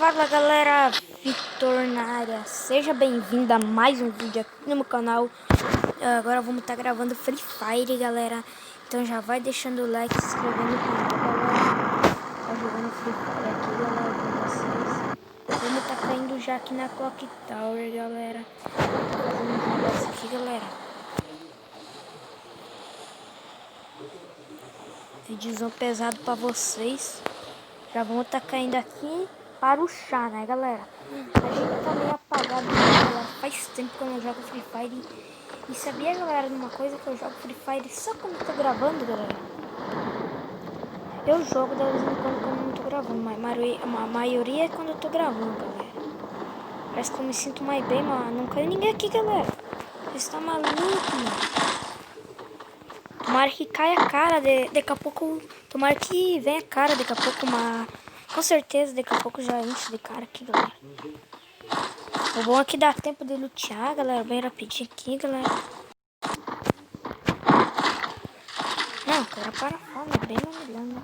Fala galera, Vitor na área, seja bem-vindo a mais um vídeo aqui no meu canal. Agora vamos estar gravando Free Fire, galera. Então já vai deixando o like, se inscrevendo no canal, galera. Tá jogando Free Fire aqui, galera, com vocês. Vamos estar caindo já aqui na Clock Tower, galera. Tô fazendo um negócio aqui, galera. Vídeozão pesado pra vocês. Já vamos estar caindo aqui para o chá, né, galera? A gente tá meio apagado, né, galera? Faz tempo que eu não jogo Free Fire. E sabia, galera, de uma coisa, que eu jogo Free Fire só quando eu tô gravando, galera? Eu jogo de vez em quando eu não tô gravando, mas a maioria é quando eu tô gravando, galera. Parece que eu me sinto mais bem, mas não caiu ninguém aqui, galera. Você tá maluco, mano? Tomara que caia a cara, daqui a pouco. Tomara que venha a cara daqui a pouco, mas com certeza daqui a pouco já enche de cara aqui, galera. O bom é que dá tempo de lutear, galera, bem rapidinho aqui, galera. Não, cara, para a fome, bem mamilhando, né?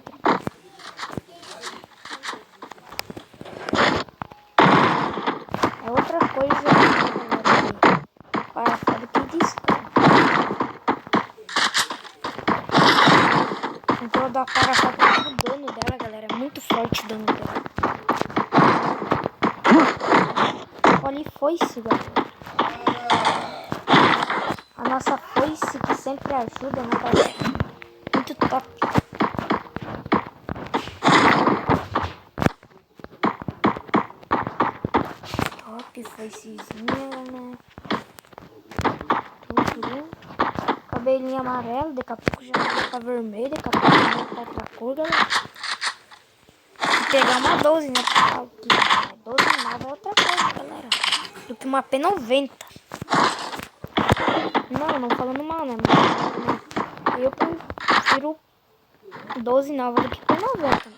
É outra coisa, galera, para a fome que disco. Então da para-foto, o dano dela, galera, é muito forte o dano dela. Olha, foice, galera. A nossa foice que sempre ajuda, né, galera? Muito top. Top, foicezinha, né? Tudo. Cabelinho amarelo, daqui a pouco já vai ficar vermelho, daqui a pouco já vai ficar outra cor, galera. E pegar uma 12, né? Porque 12 nave é outra coisa, galera. Do que uma P90. Não falando mal, né? Mas eu prefiro 12 nova do que P90.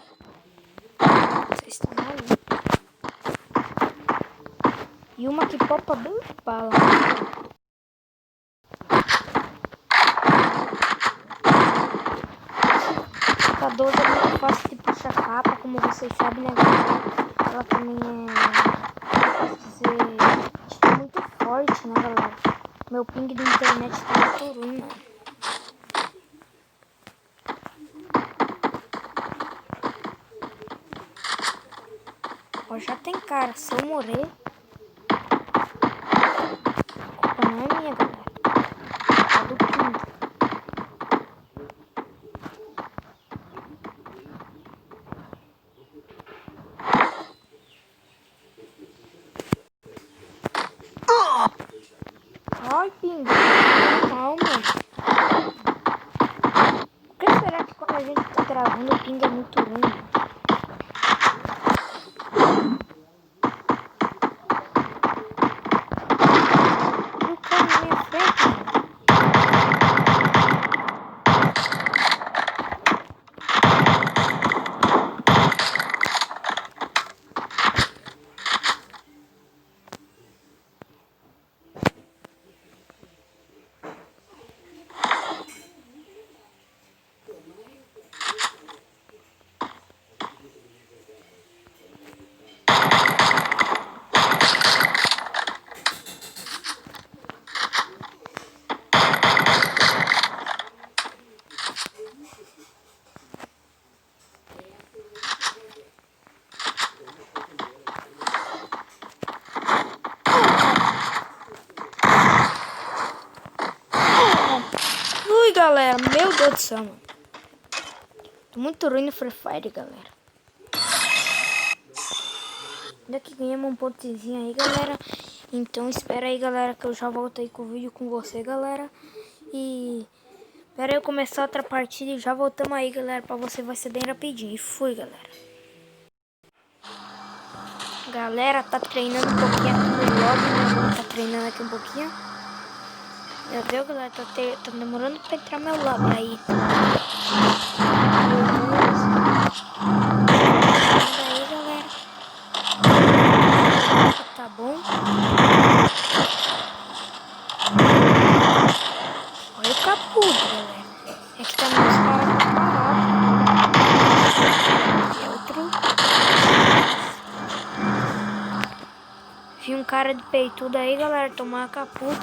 Vocês estão malucos. E uma que popa bem bala. A 12 é muito fácil de puxar capa, como vocês sabem, né, galera? Ela também posso dizer, tipo, muito forte, né, galera? Meu ping da internet tá muito ruim, mano. Ó, já tem cara, se eu morrer, a culpa não é minha, galera. É do ping. Ai, ping, calma. Por que será que quando a gente tá gravando o ping é muito ruim? Ui, galera, meu Deus do céu, mano. Tô muito ruim no Free Fire, galera. Ainda que ganhamos um pontezinho aí, galera. Então espera aí, galera, que eu já volto aí com o vídeo com você, galera. E espera eu começar outra partida e já voltamos aí, galera. Pra você vai ser bem rapidinho. E fui, galera. Galera, tá treinando um pouquinho aqui no lobby, né? Tá treinando aqui um pouquinho. Meu Deus, galera, tá demorando pra entrar meu lobby aí. Aí, galera. Tá bom. Olha o capudo, galera. É que também os caras estão parados. É outro. um cara de peitudo aí, galera, tomar uma caputa.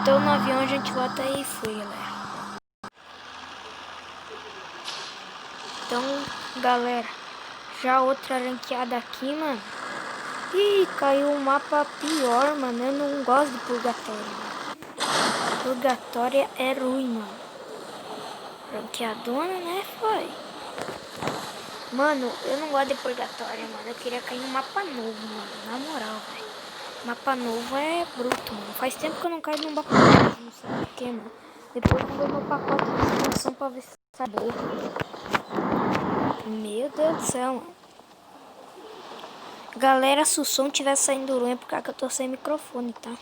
Então no avião a gente volta aí e foi, galera. Então, galera, já outra ranqueada aqui, mano. Ih, caiu um mapa pior, mano. Eu não gosto de purgatório, mano. Purgatório é ruim, mano. Ranqueadona, né, foi? Mano, eu não gosto de purgatório, mano. Eu queria cair um mapa novo, mano. Na moral, velho. Mapa novo é bruto, mano. Faz tempo que eu não caio num mapa novo, não sei porquê, mano. Depois eu vou ver meu pacote de expansão pra ver se sai boa. Meu Deus do céu, mano. Galera, se o som estiver saindo ruim é porque eu tô sem microfone, tá?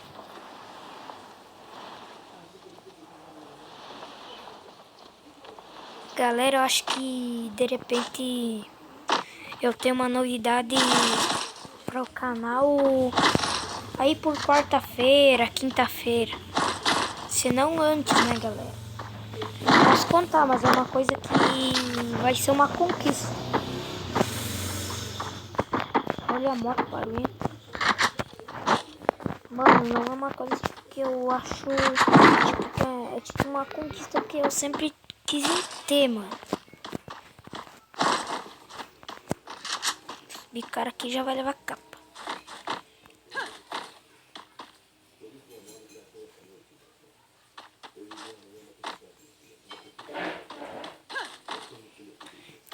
Galera, eu acho que de repente eu tenho uma novidade para o canal aí por quarta-feira, quinta-feira. Se não antes, né, galera? Posso contar, mas é uma coisa que vai ser uma conquista. Olha a moto barulhenta. Mano, não é uma coisa que eu acho tipo, que é tipo uma conquista que eu sempre quis ter, mano. E cara aqui já vai levar capa.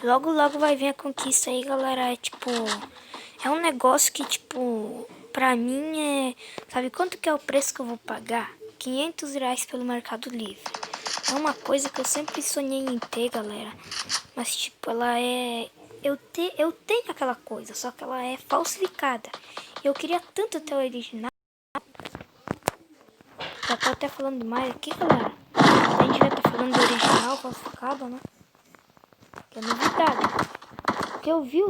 Logo, logo vai vir a conquista aí, galera. É tipo... É um negócio que, tipo... Pra mim é... Sabe quanto que é o preço que eu vou pagar? R$500 pelo Mercado Livre. É uma coisa que eu sempre sonhei em ter, galera. Mas, tipo, ela é... Eu tenho aquela coisa, só que ela é falsificada. Eu queria tanto ter o original. Já tô até falando demais aqui, galera. A gente já tá falando do original, falsificado, né? Que é novidade. Porque eu vi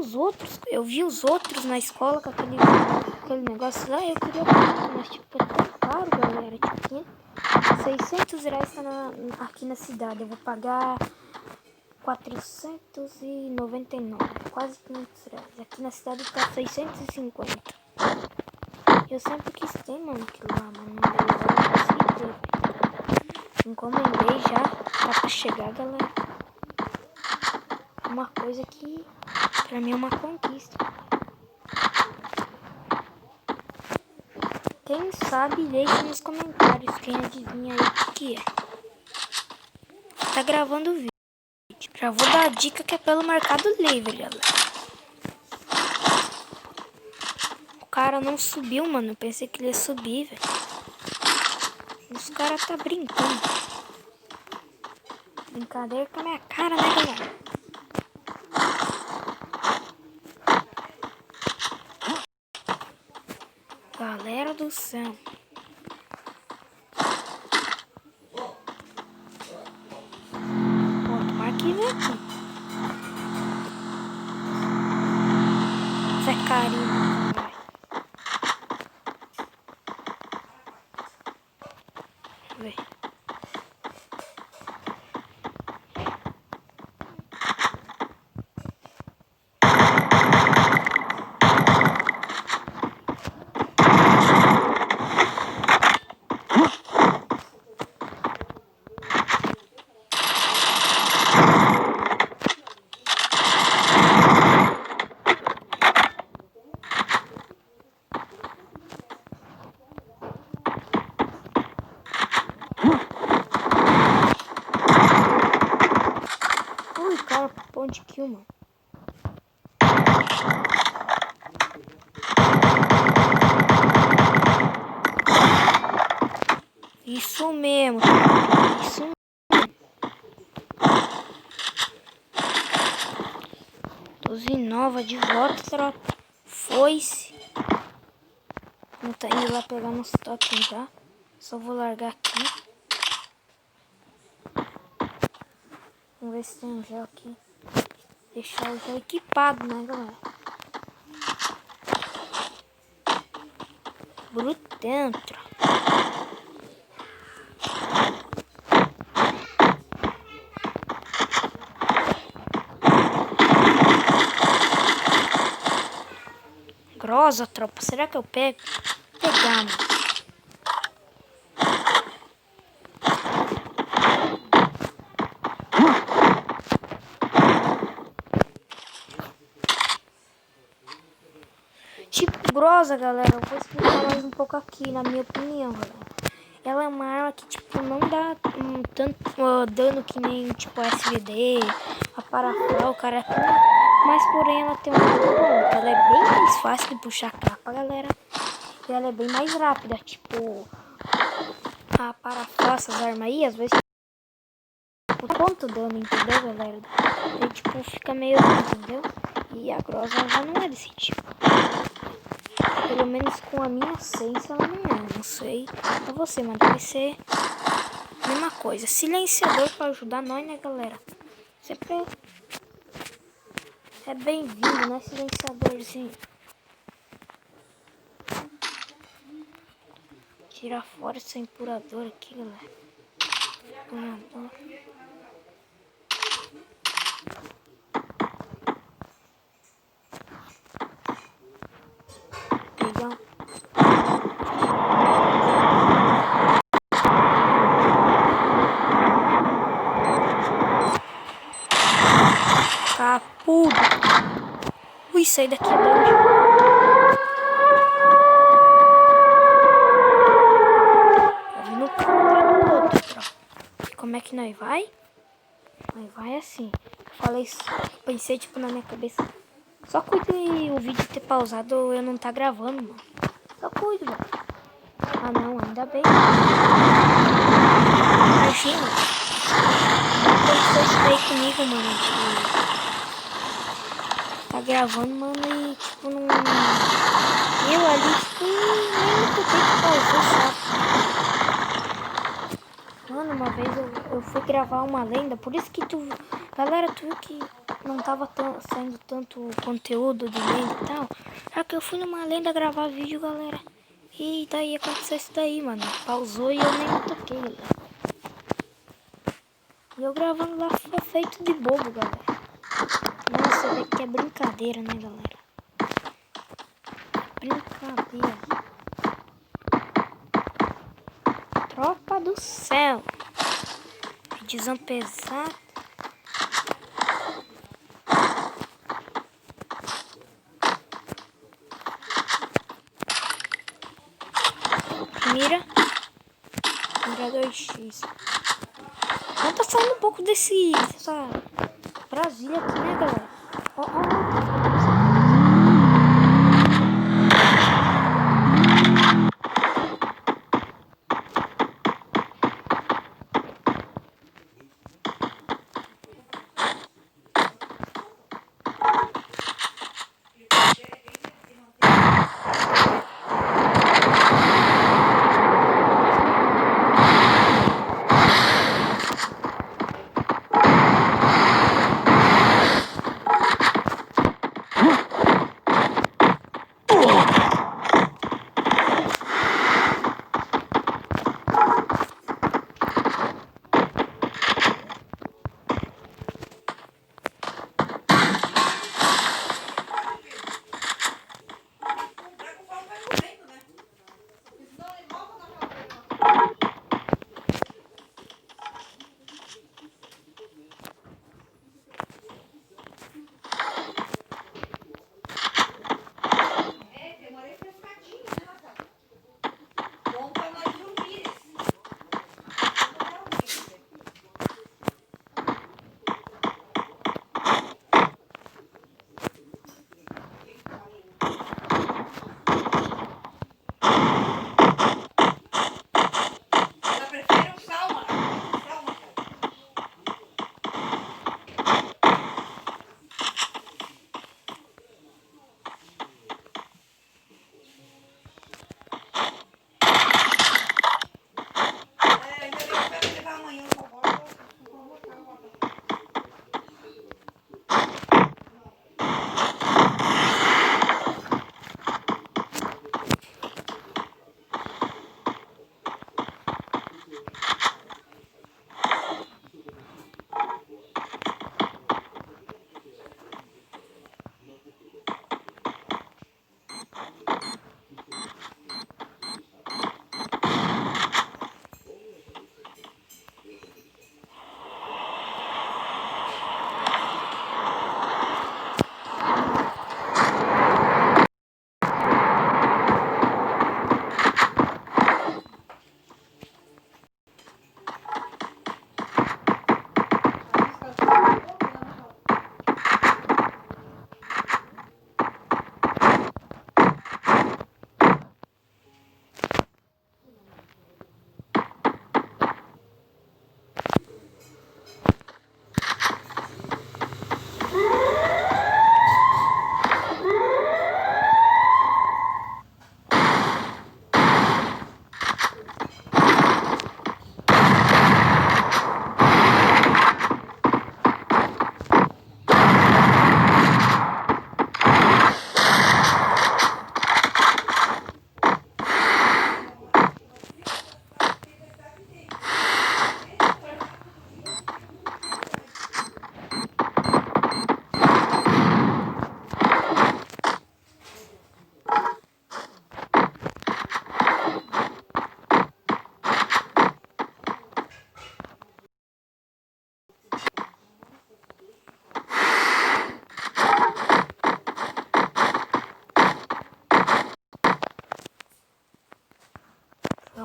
os outros na escola com aquele negócio lá, eu queria comprar, mas tipo, é tão caro, galera. Tipo, R$600 tá aqui na cidade. Eu vou pagar 499, quase R$500. Aqui na cidade tá 650. Eu sempre quis ter, mano, aquilo lá, mas não deu, eu não consegui ter. Encomendei já, tá pra chegar, galera. Uma coisa que pra mim é uma conquista. Quem sabe, deixe nos comentários quem adivinha aí o que é. Tá gravando o vídeo. Já vou dar a dica que é pelo Mercado Livre, galera. O cara não subiu, mano. Eu pensei que ele ia subir, velho. Os caras tá brincando. Brincadeira com a minha cara, né, galera? Galera do céu. Outro arquivo aqui. Zé Carinho, caralho. Vê. Ui, cara, ponte kill, mano. Isso mesmo, isso mesmo. Nova de volta, tropa. Foi-se. Não tá indo lá pegar nos totens já. Só vou largar aqui. Vamos ver se tem um gel aqui. Deixar o gel equipado, né, galera? Brutentro. rosa, tropa. Será que eu pego? Pegar, mano. Tipo, grossa, galera. Eu vou explicar mais um pouco aqui, na minha opinião, galera. Ela é uma arma que, tipo, não dá tanto dano que nem, tipo, a SVD, a Parafal, cara. Mas, porém, ela tem um lado bom. Ela é bem mais fácil de puxar capa, galera. E ela é bem mais rápida, tipo... A Parafal, essas armas aí, às vezes... Tipo, tanto dano, entendeu, galera? Aí, tipo, fica meio... entendeu? E a Grossa já não é desse tipo. Pelo menos com a minha ciência ela não é, não sei pra você, mas deve ser a mesma coisa. Silenciador pra ajudar nós, né, galera? Sempre é bem-vindo, né, silenciadorzinho. Tirar fora esse empurrador aqui, galera. Empurrador. Pegar capudo. Ui, saí daqui é grande. Tá vindo um cara atrás do outro, tropa. Como é que nós vai? Nós vai assim. Eu falei isso, pensei tipo na minha cabeça. Só cuide o vídeo ter pausado ou eu não tá gravando, mano. Só cuide, mano. Ah não, ainda bem. Imagina. Aconteceu isso daí comigo, mano. Tipo, tá gravando, mano, e tipo não. Eu ali, tipo, nem me toquei que pausou, sabe? Mano, uma vez eu fui gravar uma lenda, por isso que tu. Galera, tu viu que não tava saindo tanto conteúdo de lenda e tal. Só que eu fui numa lenda gravar vídeo, galera. E daí aconteceu isso daí, mano. Pausou e eu nem me toquei, galera. E eu gravando lá fica feito de bobo, galera. Nossa, vê que é brincadeira, né, galera? Brincadeira. Tropa do céu. Vídeozão pesado. Mira 2x. Não tá saindo um pouco dessa Brasília aqui, né, galera? Ó, ó.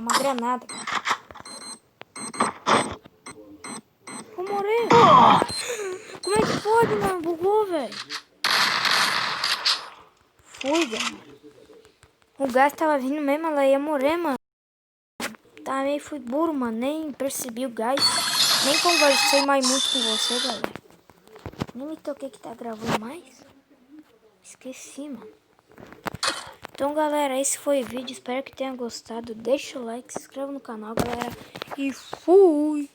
uma granada. Vou morrer. Como é que pode, mano? Bugou, velho. Fui, velho. O gás tava vindo mesmo, ela ia morrer, mano. Também fui burro, mano. Nem percebi o gás. Nem conversei mais muito com você, galera. Nem me toquei que tá gravando mais. Esqueci, mano. Então, galera, esse foi o vídeo. Espero que tenha gostado. Deixa o like, se inscreva no canal, galera. E fui!